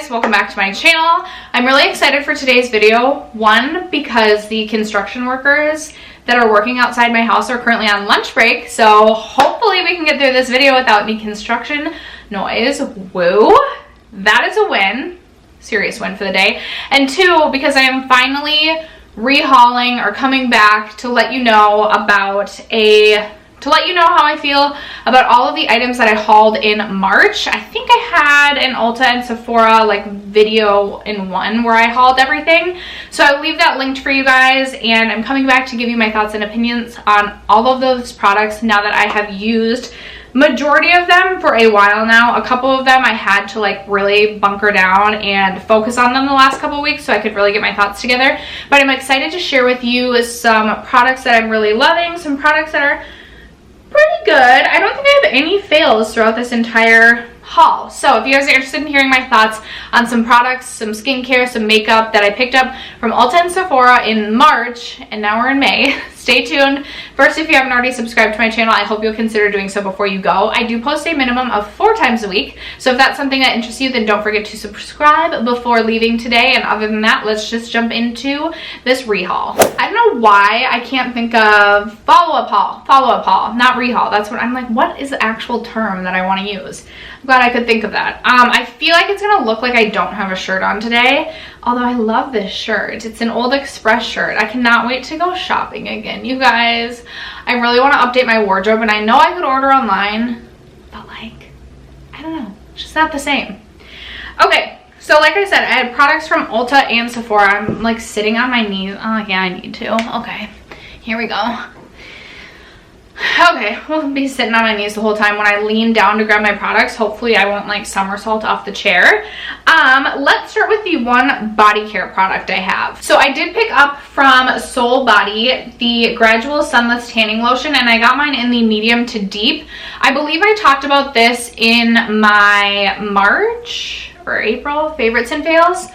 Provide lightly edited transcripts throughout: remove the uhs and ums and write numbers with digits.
guys, welcome back to my channel. I'm really excited for today's video. One, because the construction workers that are working outside my house are currently on lunch break, so hopefully we can get through this video without any construction noise. Woo! That is a win. Serious win for the day. And two, because I am finally rehauling or coming back to let you know about how I feel about all of the items that I hauled in March. I think I had an Ulta and Sephora like video in one where I hauled everything. So I'll leave that linked for you guys, and I'm coming back to give you my thoughts and opinions on all of those products now that I have used majority of them for a while now. A couple of them I had to like really bunker down and focus on them the last couple of weeks so I could really get my thoughts together. But I'm excited to share with you some products that I'm really loving, some products that are pretty good. I don't think I have any fails throughout this entire haul. So if you guys are interested in hearing my thoughts on some products, some skincare, some makeup that I picked up from Ulta and Sephora in March, and now we're in May, stay tuned. First, if you haven't already subscribed to my channel, I hope you'll consider doing so before you go. I do post a minimum of 4 times a week, so if that's something that interests you, then don't forget to subscribe before leaving today. And other than that, let's just jump into this rehaul. I don't know why I can't think of follow-up haul, not rehaul. That's what I'm like, what is the actual term that I want to use? I'm glad I could think of that. I feel like it's gonna look like I don't have a shirt on today, although I love this shirt. It's an Old Express shirt. I cannot wait to go shopping again, you guys. I really want to update my wardrobe, and I know I could order online, but like, I don't know, it's just not the same. Okay, so like I said, I had products from Ulta and Sephora. I'm like sitting on my knees. Oh yeah, I need to. Okay, here we go. Okay, we'll be sitting on my knees the whole time. When I lean down to grab my products, hopefully I won't like somersault off the chair. Let's start with the one body care product I have. So I did pick up from Soul Body the Gradual Sunless Tanning Lotion, and I got mine in the medium to deep. I believe I talked about this in my March or April favorites and fails.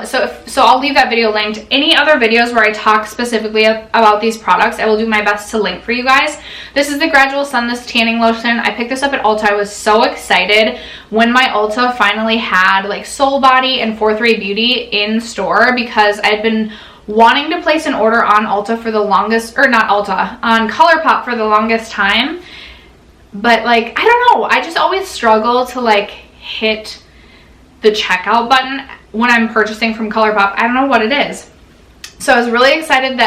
So I'll leave that video linked. Any other videos where I talk specifically about these products, I will do my best to link for you guys. This is the Gradual Sunless Tanning Lotion. I picked this up at Ulta. I was so excited when my Ulta finally had like Soul Body and 4-3 Beauty in store, because I'd been wanting to place an order on Ulta for the longest, or not Ulta, on ColourPop for the longest time. But like, I don't know, I just always struggle to like hit the checkout button when I'm purchasing from ColourPop. I don't know what it is. So I was really excited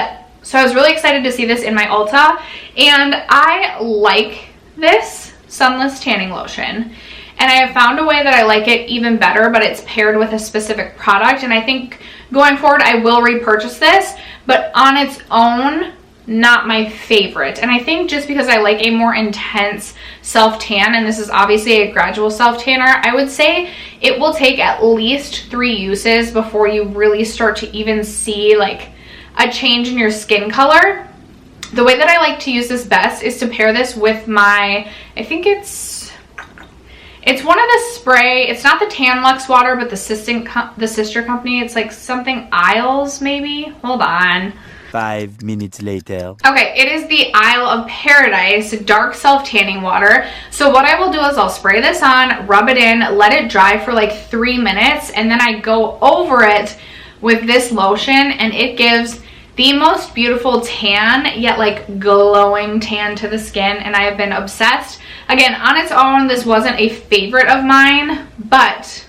to see this in my Ulta, and I like this sunless tanning lotion. And I have found a way that I like it even better, but it's paired with a specific product, and I think going forward I will repurchase this, but on its own, not my favorite. And I think just because I like a more intense self tan, and this is obviously a gradual self tanner, I would say it will take at least 3 uses before you really start to even see like a change in your skin color. The way that I like to use this best is to pair this with my, I think it's one of the spray, it's not the Tan Luxe water, but the sister company. It's like something Isles maybe. Hold on. 5 minutes later. Okay, it is the Isle of Paradise Dark Self Tanning Water. So what I will do is I'll spray this on, rub it in, let it dry for like 3 minutes, and then I go over it with this lotion, and it gives the most beautiful tan, yet like glowing tan to the skin, and I have been obsessed. Again, on its own, this wasn't a favorite of mine, but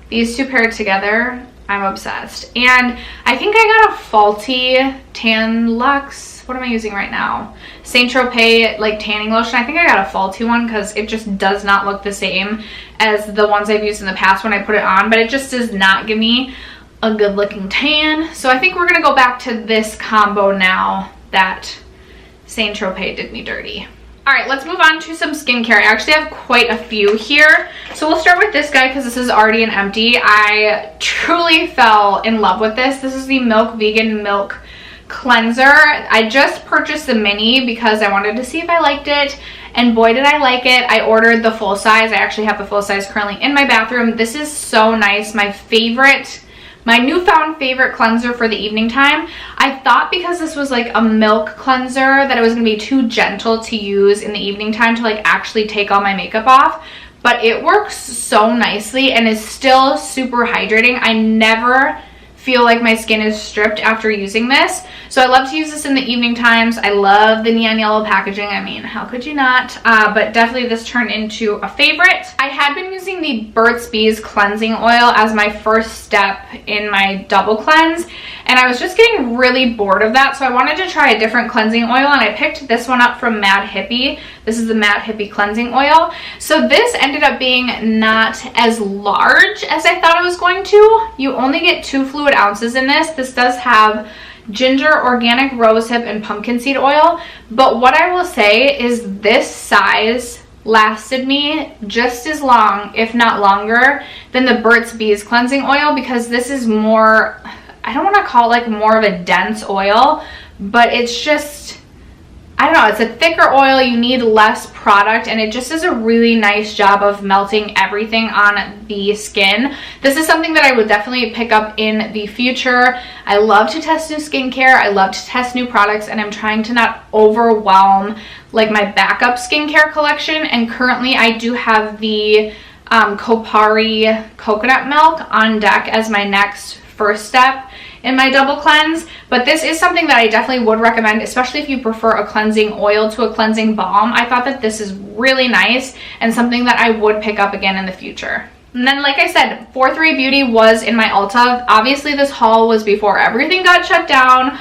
these two paired together, I'm obsessed. And I think I got a faulty Tan Luxe, what am I using right now? Saint Tropez like tanning lotion. I think I got a faulty one because it just does not look the same as the ones I've used in the past when I put it on, but it just does not give me a good looking tan. So I think we're gonna go back to this combo now that Saint Tropez did me dirty. All right, let's move on to some skincare. I actually have quite a few here. So we'll start with this guy because this is already an empty. I truly fell in love with this. This is the Milk Vegan Milk Cleanser. I just purchased the mini because I wanted to see if I liked it, and boy did I like it. I ordered the full size. I actually have the full size currently in my bathroom. This is so nice. My newfound favorite cleanser for the evening time. I thought because this was like a milk cleanser that it was gonna be too gentle to use in the evening time to like actually take all my makeup off, but it works so nicely and is still super hydrating. I never feel like my skin is stripped after using this. So I love to use this in the evening times. I love the neon yellow packaging. I mean, how could you not? But definitely this turned into a favorite. I had been using the Burt's Bees cleansing oil as my first step in my double cleanse, and I was just getting really bored of that. So I wanted to try a different cleansing oil, and I picked this one up from Mad Hippie. This is the Mad Hippie cleansing oil. So this ended up being not as large as I thought it was going to. You only get 2 fluid ounces in this. This does have ginger, organic rosehip, and pumpkin seed oil. But what I will say is this size lasted me just as long, if not longer, than the Burt's Bees cleansing oil, because this is more, I don't want to call it like more of a dense oil, but it's just, I don't know, it's a thicker oil. You need less product, and it just does a really nice job of melting everything on the skin. This is something that I would definitely pick up in the future. I love to test new skincare. I love to test new products, and I'm trying to not overwhelm like my backup skincare collection. And currently I do have the Kopari coconut milk on deck as my next first step in my double cleanse. But this is something that I definitely would recommend, especially if you prefer a cleansing oil to a cleansing balm. I thought that this is really nice and something that I would pick up again in the future. And then, like I said, 4-3 Beauty was in my Ulta. Obviously this haul was before everything got shut down.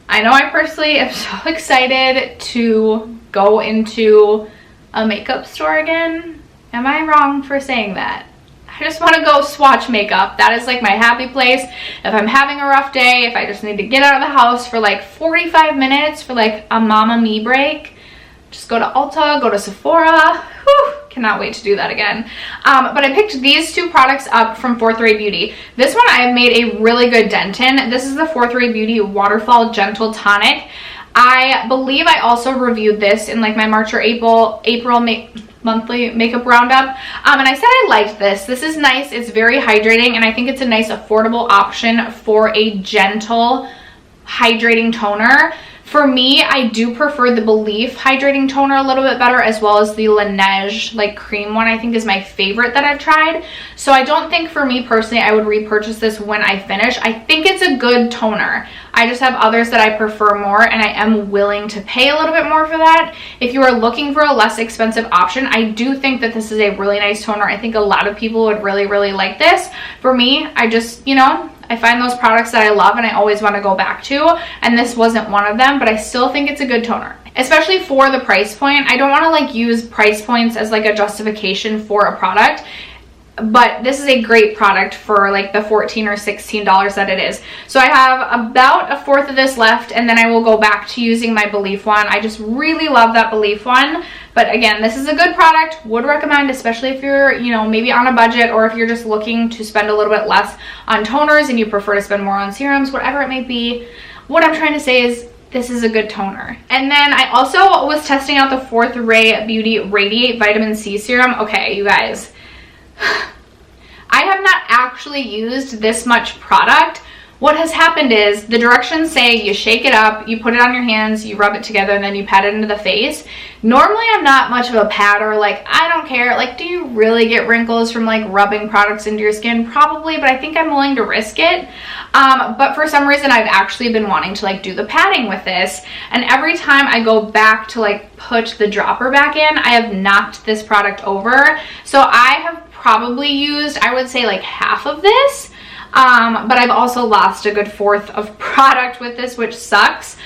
I know I personally am so excited to go into a makeup store again. Am I wrong for saying that? I just want to go swatch makeup. That is like my happy place. If I'm having a rough day, if I just need to get out of the house for like 45 minutes for like a mama me break, just go to Ulta, go to Sephora. Whew, cannot wait to do that again. But I picked these 2 products up from 4-3 Beauty. This one I have made a really good dent in. This is the 4-3 Beauty Waterfall Gentle Tonic. I believe I also reviewed this in like my March or April monthly makeup roundup, and I said I liked this. This is nice. It's very hydrating, and I think it's a nice affordable option for a gentle hydrating toner. For me, I do prefer the Belief hydrating toner a little bit better, as well as the Laneige like cream one. I think is my favorite that I've tried. So I don't think, for me personally, I would repurchase this when I finish. I think it's a good toner. I just have others that I prefer more, and I am willing to pay a little bit more for that. If you are looking for a less expensive option, I do think that this is a really nice toner. I think a lot of people would really, really like this. For me, I just, you know, I find those products that I love and I always want to go back to, and this wasn't one of them, but I still think it's a good toner, especially for the price point. I don't want to like use price points as like a justification for a product, but this is a great product for like the $14 or $16 that it is. So I have about a fourth of this left, and then I will go back to using my Belief one. I just really love that Belief one. But again, this is a good product. Would recommend, especially if you're, you know, maybe on a budget, or if you're just looking to spend a little bit less on toners and you prefer to spend more on serums, whatever it may be. What I'm trying to say is this is a good toner. And then I also was testing out the 4-3 Beauty Radiate Vitamin C Serum. Okay, you guys, I have not actually used this much product. What has happened is the directions say you shake it up, you put it on your hands, you rub it together, and then you pat it into the face. Normally I'm not much of a patter. Like, I don't care. Like, do you really get wrinkles from like rubbing products into your skin? Probably, but I think I'm willing to risk it. But for some reason I've actually been wanting to like do the patting with this, and every time I go back to like put the dropper back in, I have knocked this product over. So I have probably used, I would say, like half of this. But I've also lost a good fourth of product with this, which sucks.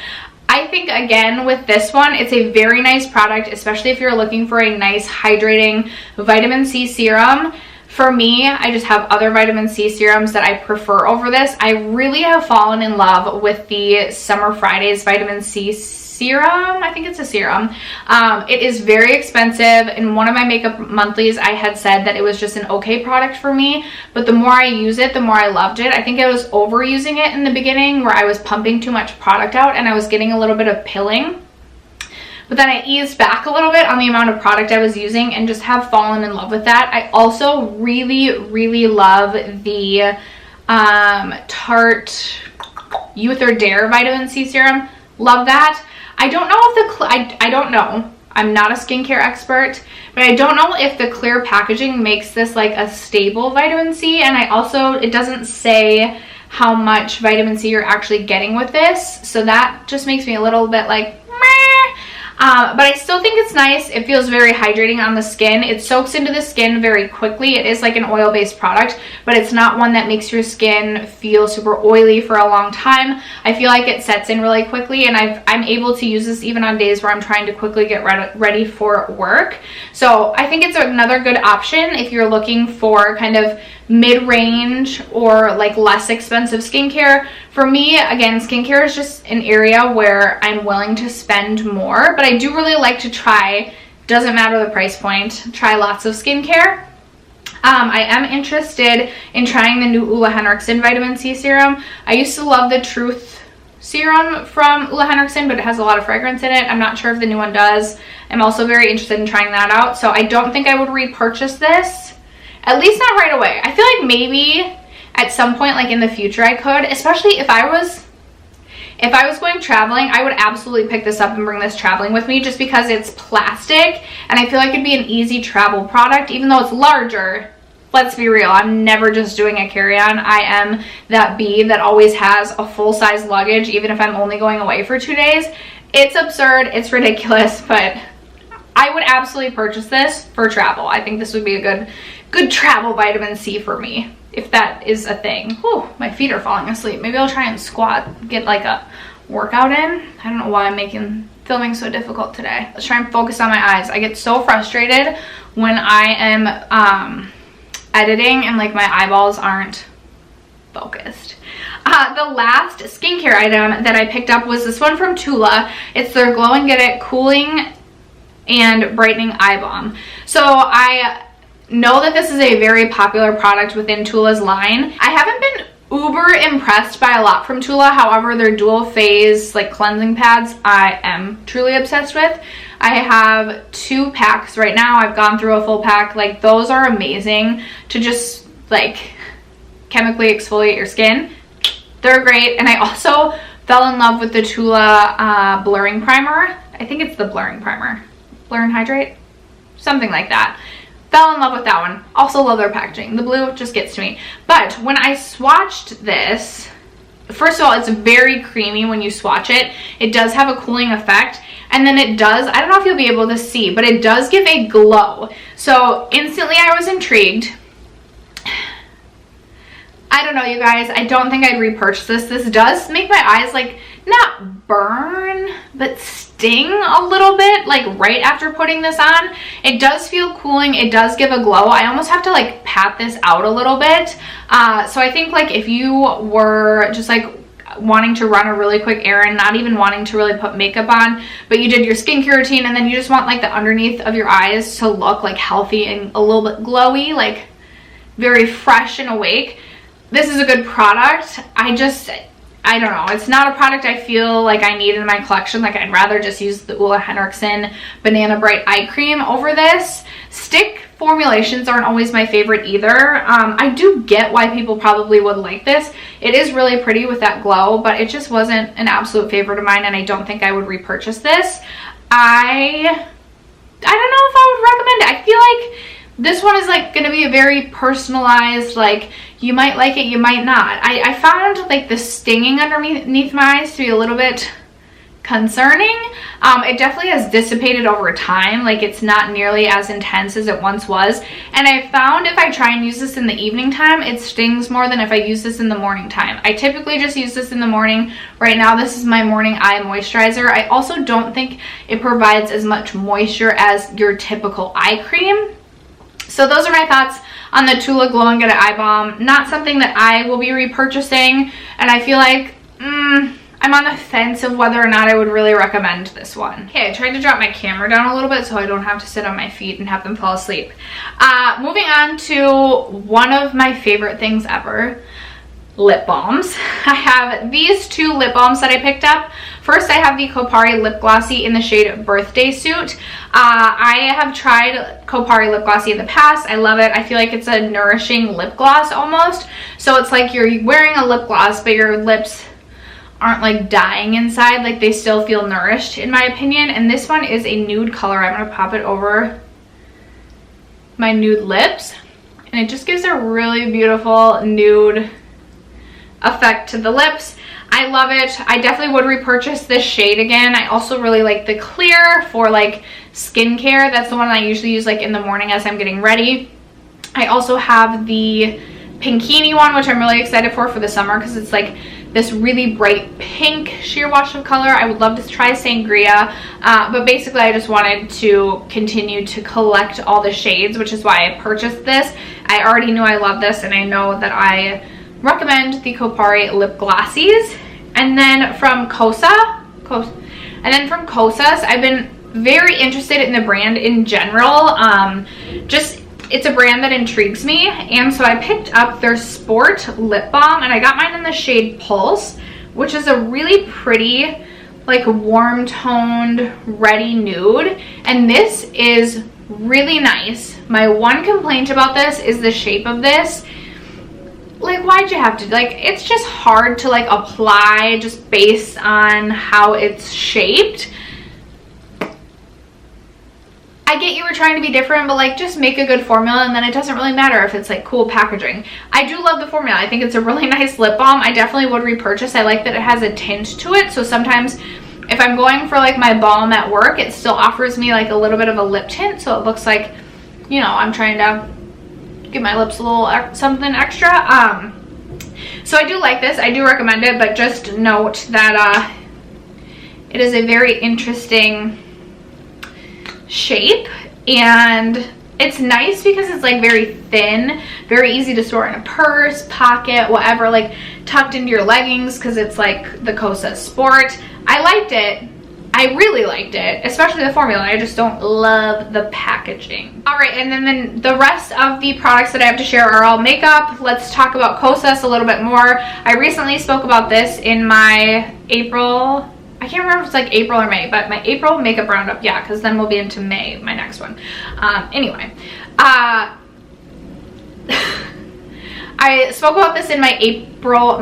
I think, again, with this one, it's a very nice product, especially if you're looking for a nice hydrating vitamin C serum. For me, I just have other vitamin C serums that I prefer over this. I really have fallen in love with the Summer Fridays vitamin C serum. I think it's a serum. It is very expensive. In one of my makeup monthlies, I had said that it was just an okay product for me, but the more I use it, the more I loved it. I think I was overusing it in the beginning, where I was pumping too much product out and I was getting a little bit of pilling. But then I eased back a little bit on the amount of product I was using and just have fallen in love with that. I also really, really love the Tarte Youth or Dare vitamin C serum. Love that. I don't know if I don't know. I'm not a skincare expert, but I don't know if the clear packaging makes this like a stable vitamin C, and it doesn't say how much vitamin C you're actually getting with this, so that just makes me a little bit like meh. But I still think it's nice. It feels very hydrating on the skin. It soaks into the skin very quickly. It is like an oil-based product, but it's not one that makes your skin feel super oily for a long time. I feel like it sets in really quickly, and I'm able to use this even on days where I'm trying to quickly get ready for work. So I think it's another good option if you're looking for kind of mid-range or like less expensive skincare. For me, again, skincare is just an area where I'm willing to spend more, but I do really like to try, doesn't matter the price point, try lots of skincare. I am interested in trying the new Ole Henriksen vitamin C serum. I used to love the Truth serum from Ole Henriksen, but it has a lot of fragrance in it. I'm not sure if the new one does. I'm also very interested in trying that out, so I don't think I would repurchase this. At least not right away. I feel like maybe at some point, like in the future, I could, especially if I was going traveling. I would absolutely pick this up and bring this traveling with me, just because it's plastic and I feel like it'd be an easy travel product, even though it's larger. Let's be real, I'm never just doing a carry-on. I am that bee that always has a full-size luggage, even if I'm only going away for 2 days. It's absurd, it's ridiculous, but I would absolutely purchase this for travel. I think this would be a good travel vitamin C for me, if that is a thing. Whew, my feet are falling asleep. Maybe I'll try and squat, get like a workout in. I don't know why I'm making filming so difficult today. Let's try and focus on my eyes. I get so frustrated when I am editing and like my eyeballs aren't focused. The last skincare item that I picked up was this one from Tula. It's their Glow and Get It Cooling and Brightening Eye Balm. So I know that this is a very popular product within Tula's line. I haven't been uber impressed by a lot from Tula. However, their dual phase like cleansing pads I am truly obsessed with. I have 2 packs right now. I've gone through a full pack. Like, those are amazing to just like chemically exfoliate your skin. They're great. And I also fell in love with the Tula blurring primer. I think it's the blurring primer. Blur and Hydrate? Something like that. Fell in love with that one. Also love their packaging. The blue just gets to me. But when I swatched this, first of all, it's very creamy when you swatch it. It does have a cooling effect. And then it does, I don't know if you'll be able to see, but it does give a glow. So instantly I was intrigued. I don't know, you guys. I don't think I'd repurchase this. This does make my eyes like not burn, but sting a little bit, like right after putting this on. It does feel cooling. It does give a glow. I almost have to like pat this out a little bit. So I think like if you were just like wanting to run a really quick errand, not even wanting to really put makeup on, but you did your skincare routine and then you just want like the underneath of your eyes to look like healthy and a little bit glowy, like very fresh and awake, this is a good product. I don't know. It's not a product I feel like I need in my collection. Like, I'd rather just use the Ole Henriksen Banana Bright Eye Cream over this. Stick formulations aren't always my favorite either. I do get why people probably would like this. It is really pretty with that glow, but it just wasn't an absolute favorite of mine, and I don't think I would repurchase this. I don't know if I would recommend it. I feel like this one is like going to be a very personalized, like, you might like it, you might not. I found like the stinging underneath my eyes to be a little bit concerning. It definitely has dissipated over time. Like, it's not nearly as intense as it once was. And I found if I try and use this in the evening time, it stings more than if I use this in the morning time. I typically just use this in the morning. Right now, this is my morning eye moisturizer. I also don't think it provides as much moisture as your typical eye cream. So those are my thoughts on the Tula Glow and Get It Eye Balm. Not something that I will be repurchasing, and I feel like I'm on the fence of whether or not I would really recommend this one. Okay, I tried to drop my camera down a little bit so I don't have to sit on my feet and have them fall asleep. Moving on to one of my favorite things ever, lip balms. I have these 2 lip balms that I picked up. First, I have the Kopari Lip Glossy in the shade Birthday Suit. I have tried Kopari Lip Glossy in the past. I love it. I feel like it's a nourishing lip gloss almost. So it's like you're wearing a lip gloss, but your lips aren't like dying inside. Like they still feel nourished in my opinion. And this one is a nude color. I'm gonna pop it over my nude lips, and it just gives a really beautiful nude effect to the lips. I love it. I definitely would repurchase this shade again. I also really like the clear for like skincare. That's the one I usually use like in the morning as I'm getting ready. I also have the Pinkini one, which I'm really excited for the summer because it's like this really bright pink sheer wash of color. I would love to try Sangria, but basically I just wanted to continue to collect all the shades, which is why I purchased this. I already knew I love this, and I know that I recommend the Kopari lip glossies. And then from Kosas, I've been very interested in the brand in general. It's a brand that intrigues me, and so I picked up their Sport lip balm, and I got mine in the shade Pulse, which is a really pretty, like warm toned, reddy nude, and this is really nice. My one complaint about this is the shape of this. Like, why'd you have to, like, it's just hard to like apply just based on how it's shaped. I get you were trying to be different, but like just make a good formula, and then it doesn't really matter if it's like cool packaging. I do love the formula. I think it's a really nice lip balm. I definitely would repurchase. I like that it has a tint to it, so sometimes if I'm going for like my balm at work, it still offers me like a little bit of a lip tint, so it looks like, you know, I'm trying to give my lips a little something extra. So I do like this. I do recommend it, but just note that it is a very interesting shape, and it's nice because it's like very thin, very easy to store in a purse, pocket, whatever, like tucked into your leggings, because it's like the Kosas Sport. I liked it. I really liked it, especially the formula. I just don't love the packaging. All right, and then the rest of the products that I have to share are all makeup. Let's talk about Kosas a little bit more. I recently spoke about this in my April, I can't remember if it's like April or May, but my April makeup roundup, yeah, because then we'll be into May, my next one. Anyway, I spoke about this in my April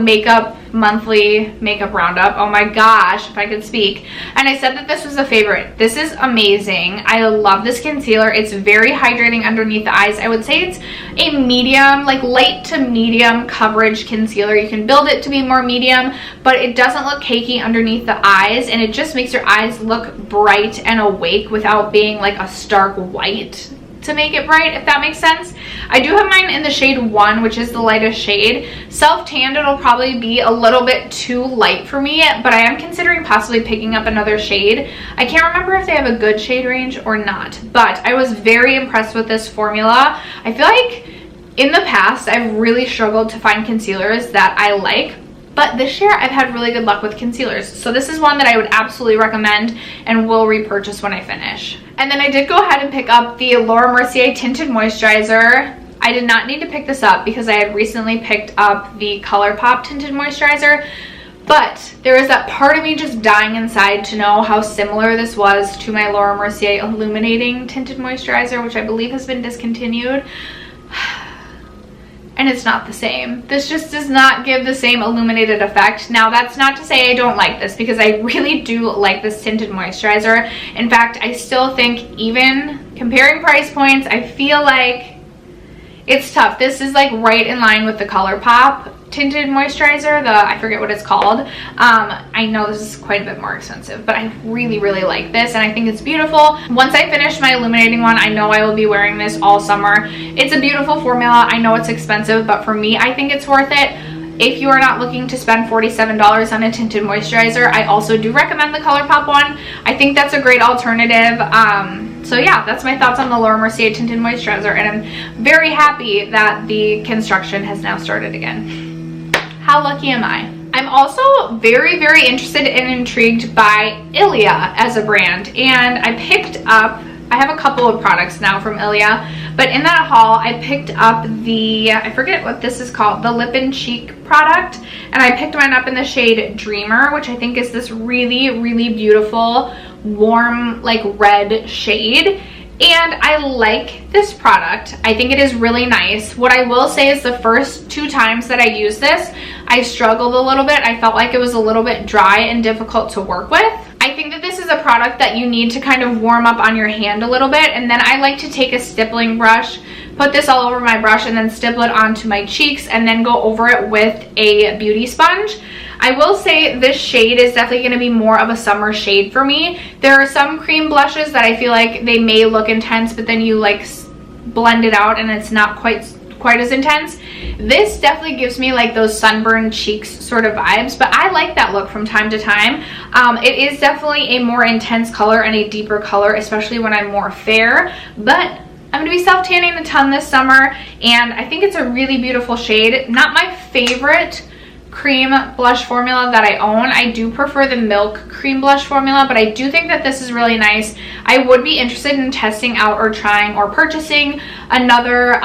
monthly makeup roundup. Oh my gosh, if I could speak. And I said that this was a favorite. This is amazing. I love this concealer. It's very hydrating underneath the eyes. I would say it's a medium, like light to medium coverage concealer. You can build it to be more medium, but it doesn't look cakey underneath the eyes, and it just makes your eyes look bright and awake without being like a stark white to make it bright, if that makes sense. I do have mine in the shade 1, which is the lightest shade. Self-tanned, it'll probably be a little bit too light for me, but I am considering possibly picking up another shade. I can't remember if they have a good shade range or not, but I was very impressed with this formula. I feel like in the past, I've really struggled to find concealers that I like, but this year I've had really good luck with concealers. So this is one that I would absolutely recommend and will repurchase when I finish. And then I did go ahead and pick up the Laura Mercier Tinted Moisturizer. I did not need to pick this up because I had recently picked up the ColourPop Tinted Moisturizer, but there was that part of me just dying inside to know how similar this was to my Laura Mercier Illuminating Tinted Moisturizer, which I believe has been discontinued. And it's not the same. This just does not give the same illuminated effect. Now, that's not to say I don't like this, because I really do like this tinted moisturizer. In fact, I still think, even comparing price points, I feel like it's tough. This is like right in line with the ColourPop tinted moisturizer, I forget what it's called. I know this is quite a bit more expensive, but I really, really like this, and I think it's beautiful. Once I finish my illuminating one, I know I will be wearing this all summer. It's a beautiful formula. I know it's expensive, but for me, I think it's worth it. If you are not looking to spend $47 on a tinted moisturizer, I also do recommend the ColourPop one. I think that's a great alternative. So yeah, that's my thoughts on the Laura Mercier Tinted Moisturizer, and I'm very happy that the construction has now started again. How lucky am I? I'm also very, very interested and intrigued by Ilia as a brand, and I have a couple of products now from Ilia, but in that haul I picked up the, I forget what this is called, the Lip and Cheek product, and I picked mine up in the shade Dreamer, which I think is this really, really beautiful warm like red shade. And I like this product. I think it is really nice. What I will say is the first 2 times that I used this, I struggled a little bit. I felt like it was a little bit dry and difficult to work with. I think that this is a product that you need to kind of warm up on your hand a little bit, and then I like to take a stippling brush, put this all over my brush, and then stipple it onto my cheeks, and then go over it with a beauty sponge. I will say this shade is definitely going to be more of a summer shade for me. There are some cream blushes that I feel like they may look intense, but then you like blend it out and it's not quite as intense. This definitely gives me like those sunburned cheeks sort of vibes, but I like that look from time to time. It is definitely a more intense color and a deeper color, especially when I'm more fair, but I'm going to be self-tanning a ton this summer, and I think it's a really beautiful shade. Not my favorite cream blush formula that I own. I do prefer the Milk cream blush formula, but I do think that this is really nice. I would be interested in testing out or trying or purchasing another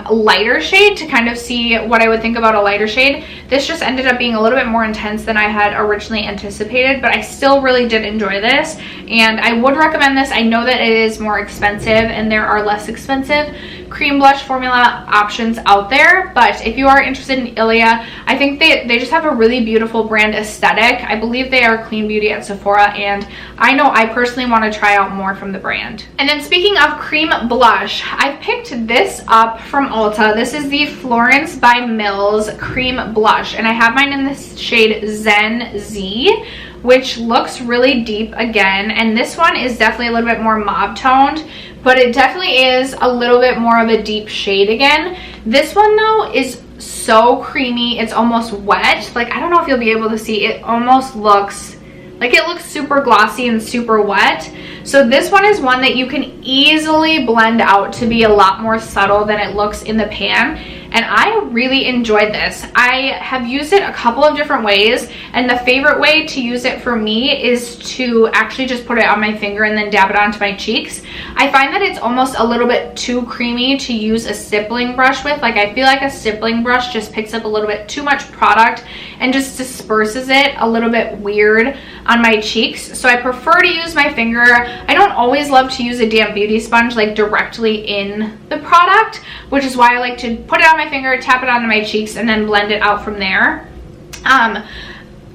lighter shade to kind of see what I would think about a lighter shade. This just ended up being a little bit more intense than I had originally anticipated, but I still really did enjoy this, and I would recommend this. I know that it is more expensive and there are less expensive cream blush formula options out there, but if you are interested in Ilia, I think they just have a really beautiful brand aesthetic. I believe they are clean beauty at Sephora, and I know I personally want to try out more from the brand. And then speaking of cream blush, I picked this up from Ulta. This is the Florence by Mills cream blush, and I have mine in this shade Zen Z, which looks really deep again, and this one is definitely a little bit more mauve toned, but it definitely is a little bit more of a deep shade again. This one though is so creamy, it's almost wet. Like, I don't know if you'll be able to see, it almost looks like it looks super glossy and super wet. So this one is one that you can easily blend out to be a lot more subtle than it looks in the pan, and I really enjoyed this. I have used it a couple of different ways, and the favorite way to use it for me is to actually just put it on my finger and then dab it onto my cheeks. I find that it's almost a little bit too creamy to use a stippling brush with. Like, I feel like a stippling brush just picks up a little bit too much product and just disperses it a little bit weird on my cheeks. So I prefer to use my finger. I don't always love to use a damp beauty sponge like directly in the product, which is why I like to put it on my finger, tap it onto my cheeks, and then blend it out from there.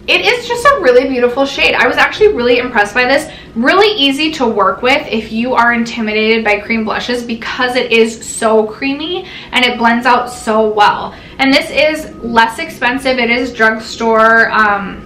It is just a really beautiful shade. I was actually really impressed by this. Really easy to work with if you are intimidated by cream blushes, because it is so creamy and it blends out so well. And this is less expensive. It is drugstore,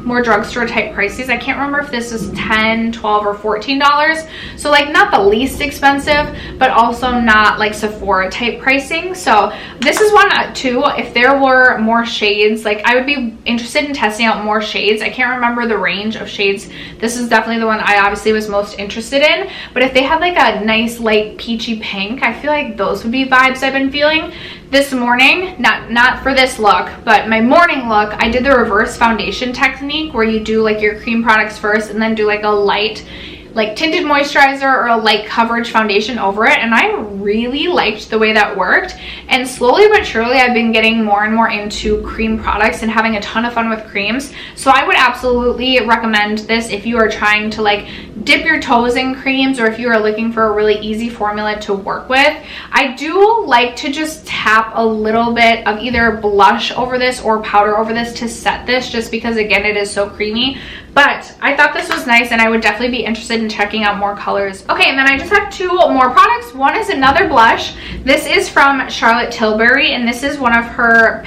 more drugstore type prices. I can't remember if this is $10, $12, or $14. So like not the least expensive, but also not like Sephora type pricing. So this is one too. If there were more shades, like I would be interested in testing out more shades. I can't remember the range of shades. This is definitely the one I obviously was most interested in. But if they had like a nice light peachy pink, I feel like those would be vibes I've been feeling. This morning, not for this look, but my morning look, I did the reverse foundation technique where you do like your cream products first and then do like a light, like tinted moisturizer or a light coverage foundation over it, and I really liked the way that worked. And slowly but surely I've been getting more and more into cream products and having a ton of fun with creams. So I would absolutely recommend this if you are trying to like dip your toes in creams, or if you are looking for a really easy formula to work with. I do like to just tap a little bit of either blush over this or powder over this to set this, just because again it is so creamy. But I thought this was nice, and I would definitely be interested in checking out more colors. Okay, and then I just have 2 more products. One is another blush. This is from Charlotte Tilbury, and this is one of her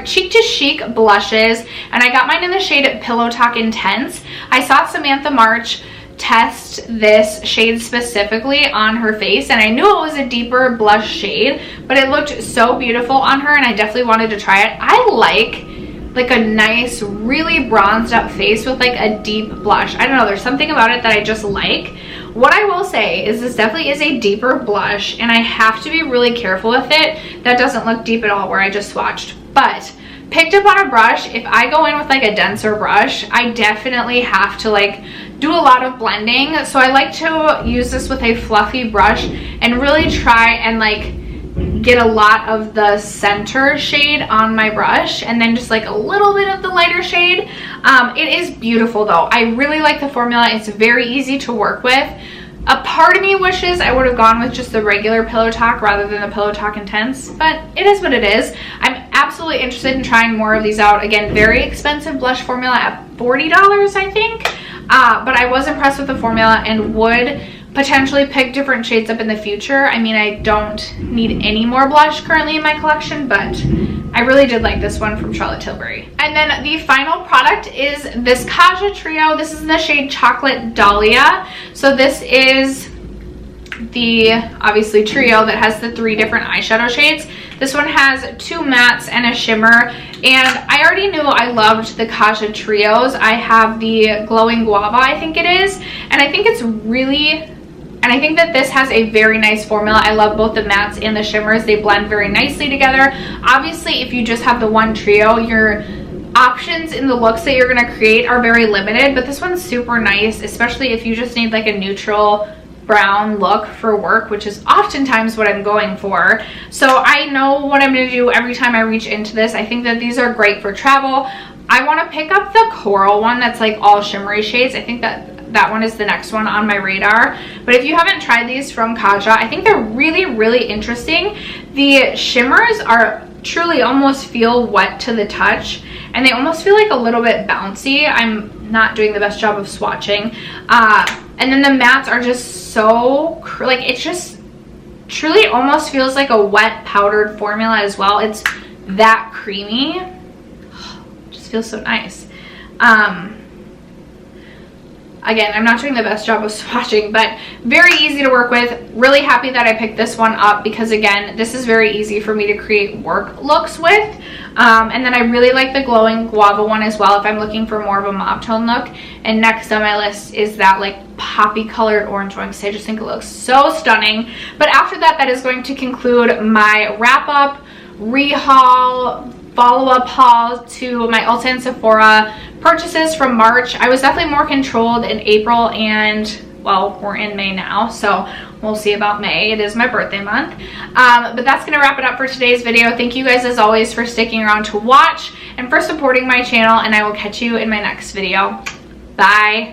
Cheek to Chic blushes, and I got mine in the shade Pillow Talk Intense. I saw Samantha March test this shade specifically on her face, and I knew it was a deeper blush shade, but it looked so beautiful on her, and I definitely wanted to try it. I like a nice, really bronzed up face with like a deep blush. I don't know, there's something about it that I just like. What I will say is this definitely is a deeper blush, and I have to be really careful with it. That doesn't look deep at all where I just swatched, but picked up on a brush. If I go in with like a denser brush, I definitely have to like do a lot of blending. So I like to use this with a fluffy brush and really try and like get a lot of the center shade on my brush, and then just like a little bit of the lighter shade. It is beautiful though. I really like the formula. It's very easy to work with. A part of me wishes I would have gone with just the regular Pillow Talk rather than the Pillow Talk Intense, but it is what it is. I'm absolutely interested in trying more of these out. Again, very expensive blush formula at $40, I think. But I was impressed with the formula and would potentially pick different shades up in the future. I mean, I don't need any more blush currently in my collection, but I really did like this one from Charlotte Tilbury. And then the final product is this Kaja Trio. This is in the shade Chocolate Dahlia. So this is the, obviously, trio that has the 3 different eyeshadow shades. This one has 2 mattes and a shimmer, and I already knew I loved the Kaja Trios. I have the Glowing Guava, I think it is, and I think it's really... And I think that this has a very nice formula. I love both the mattes and the shimmers. They blend very nicely together. Obviously, if you just have the one trio, your options in the looks that you're going to create are very limited. But this one's super nice, especially if you just need like a neutral brown look for work, which is oftentimes what I'm going for. So I know what I'm going to do every time I reach into this. I think that these are great for travel. I want to pick up the coral one that's like all shimmery shades. I think that one is the next one on my radar. But if you haven't tried these from Kaja, I think they're really, really interesting. The shimmers are truly almost feel wet to the touch, and they almost feel like a little bit bouncy. I'm not doing the best job of swatching. And then the mattes are just so, like, it just truly almost feels like a wet powdered formula as well. It's that creamy. It just feels so nice. Again, I'm not doing the best job of swatching, but very easy to work with. Really happy that I picked this one up because, again, this is very easy for me to create work looks with. And then I really like the Glowing Guava one as well if I'm looking for more of a mauve tone look. And next on my list is that like poppy colored orange one because I just think it looks so stunning. But after that, that is going to conclude my wrap up, rehaul, follow-up haul to my Ulta and Sephora purchases from March. I was definitely more controlled in April, and well, we're in May now, so we'll see about May. It is my birthday month. But that's gonna wrap it up for today's video. Thank you guys as always for sticking around to watch and for supporting my channel, and I will catch you in my next video. Bye.